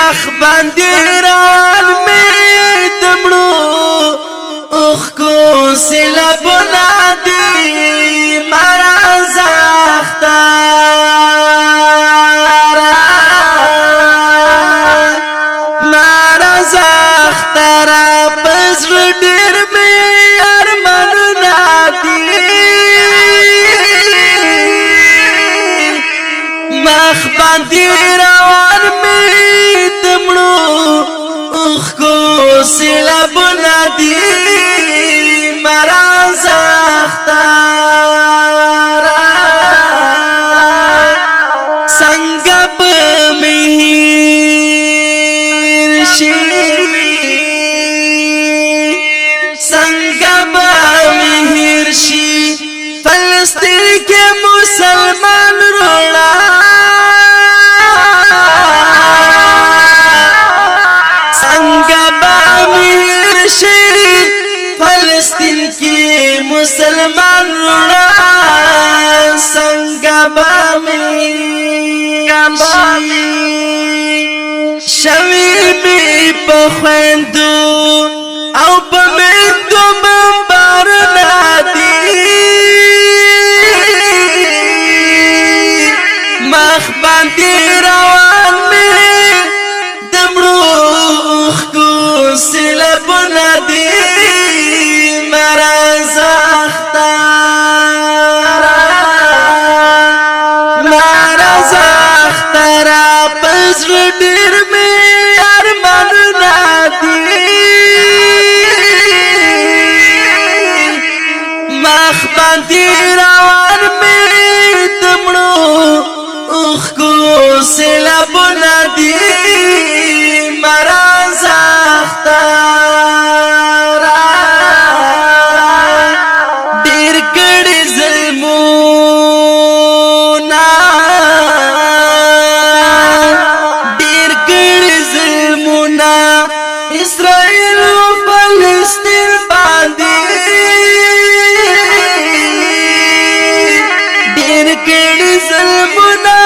مخ باندې روان مې دمړو اوخ کو سیلابونه دي مارا زختارا مارا زختارا پزړه ډېر مې ارمانونه دي مخ باندې روان مې سیلابونه دي مرا زختارا څنګه په مهر شي څنګه په مهر شي فلسطین کې مسلمان روړا فلسطین کی مسلمان روڑا سنگا بامی شوی بی پخوندو او پمیندو بمبارنا دی مخ باندی روان می دمروخ کو سیلابنا دی ډېر مې ارمانونه دي مخ باندې روان مې دمړو اوخ کو سیلابونه دي مرا زختارا ډېر کړي ظلمونه اسرائیل و فلسطین باندې ډېر کړي ظلمونه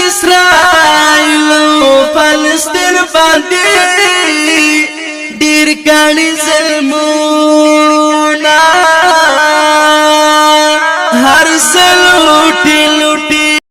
اسرائیل و فلسطین باندې ډېر کړي ظلمونه هر څه لوټي